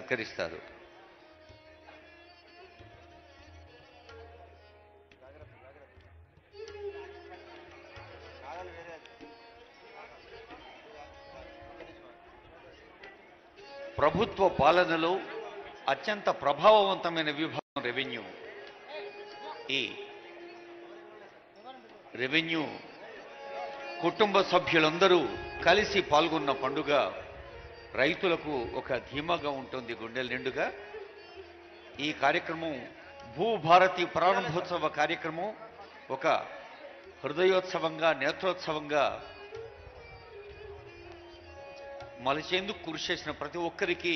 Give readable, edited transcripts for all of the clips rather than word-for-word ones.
సత్కరిస్తారు. ప్రభుత్వ పాలనలో అత్యంత ప్రభావవంతమైన విభాగం రెవెన్యూ. ఈ రెవెన్యూ కుటుంబ సభ్యులందరూ కలిసి పాల్గొన్న పండుగ రైతులకు ఒక ధీమాగా ఉంటుంది, గుండెల నిండుగా. ఈ కార్యక్రమం భూభారతి ప్రారంభోత్సవ కార్యక్రమం ఒక హృదయోత్సవంగా, నేత్రోత్సవంగా మలిచేందుకు కృషి చేసిన ప్రతి ఒక్కరికి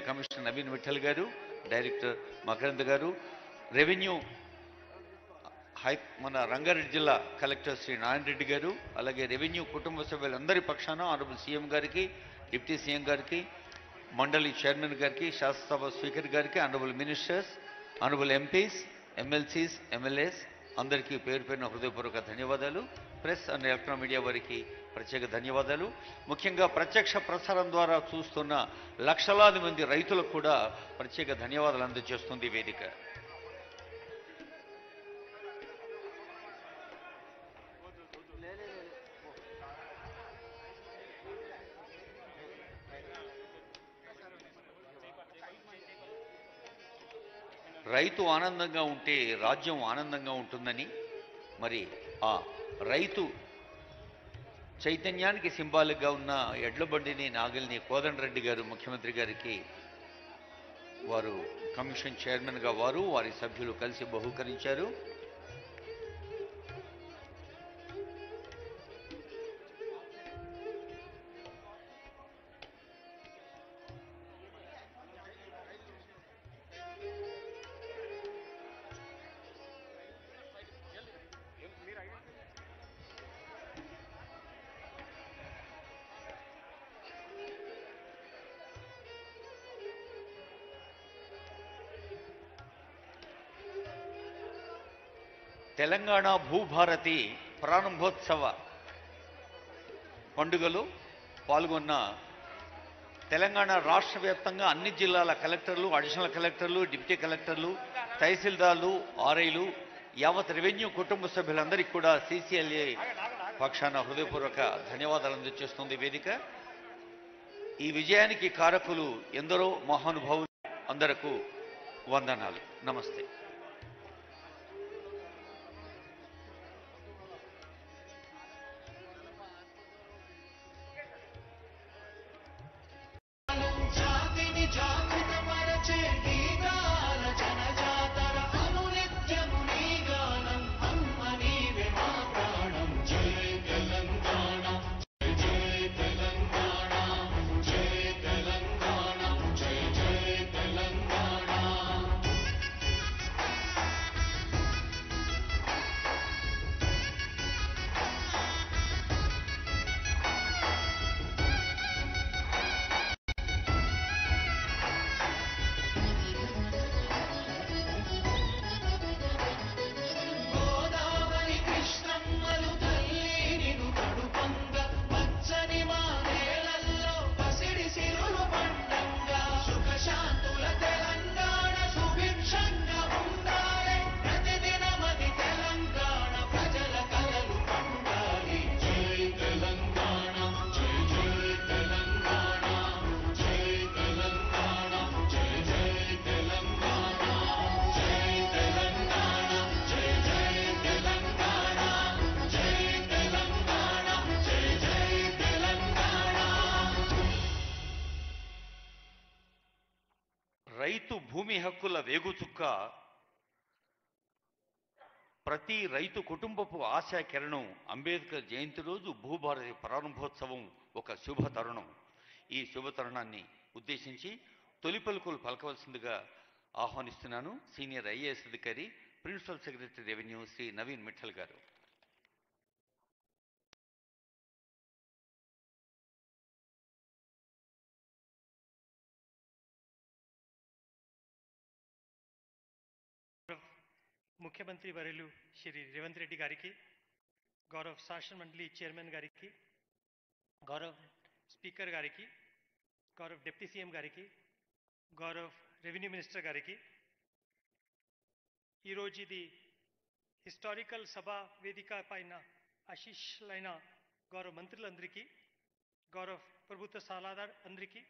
కమిషనర్ నవీన్ విఠల్ గారు, డైరెక్టర్ మకరంద్ గారు, రెవెన్యూ మన రంగారెడ్డి జిల్లా కలెక్టర్ శ్రీ నారాయణ రెడ్డి గారు, అలాగే రెవెన్యూ కుటుంబ సభ్యులందరి పక్షాన ఆనరబుల్ సీఎం గారికి, డిప్యూటీ సీఎం గారికి, మండలి చైర్మన్ గారికి, శాసనసభ స్పీకర్ గారికి, honourable ministers, honourable MPs, MLCs, MLAs అందరికీ పేరు పేరున హృదయపూర్వక ధన్యవాదాలు. ప్రెస్ అండ్ ఎలక్ట్రానిక్ మీడియా వారికి ప్రత్యేక ధన్యవాదాలు. ముఖ్యంగా ప్రత్యక్ష ప్రసారం ద్వారా చూస్తున్న లక్షలాది మంది రైతులకు కూడా ప్రత్యేక ధన్యవాదాలు అందజేస్తుంది వేదిక. రైతు ఆనందంగా ఉంటే రాజ్యం ఆనందంగా ఉంటుందని, మరి ఆ రైతు చైతన్యానికి సింబాలిక్గా ఉన్న ఎడ్ల బండిని, నాగల్ని కోదండరెడ్డి గారు ముఖ్యమంత్రి గారికి వారు కమిషన్ చైర్మన్గా వారి సభ్యులు కలిసి బహూకరించారు. తెలంగాణ భూభారతి ప్రారంభోత్సవ పండుగలో పాల్గొన్న తెలంగాణ రాష్ట్ర వ్యాప్తంగా అన్ని జిల్లాల కలెక్టర్లు, అడిషనల్ కలెక్టర్లు, డిప్యూటీ కలెక్టర్లు, తహసీల్దార్లు, ఆర్ఐలు, యావత్ రెవెన్యూ కుటుంబ సభ్యులందరికీ కూడా CCLA పక్షాన హృదయపూర్వక ధన్యవాదాలు అందజేస్తుంది వేదిక. ఈ విజయానికి కారకులు ఎందరో మహానుభావులు, అందరకు వందనాలు. నమస్తే. రైతు భూమి హక్కుల వేగుచుక్క, ప్రతి రైతు కుటుంబపు ఆశా కిరణం అంబేద్కర్ జయంతి రోజు భూభారతి ప్రారంభోత్సవం ఒక శుభ తరుణం. ఈ శుభ తరుణాన్ని ఉద్దేశించి తొలి పలుకులు పలకవలసిందిగా ఆహ్వానిస్తున్నాను సీనియర్ IAS అధికారి, principal secretary revenue Shri Naveen Mittal గారు. ముఖ్యమంత్రి వర్యులు శ్రీ రేవంత్ రెడ్డి గారికి, గౌరవ శాసన మండలి చైర్మన్ గారికి, గౌరవ స్పీకర్ గారికి, గౌరవ డిప్యూటీ సీఎం గారికి, గౌరవ్ రెవెన్యూ మినిస్టర్ గారికి, ఈరోజు ఇది హిస్టారికల్ సభా వేదిక పైన ఆశీస్సులైన గౌరవ మంత్రులందరికీ, గౌరవ ప్రభుత్వ సలహాదారు అందరికీ,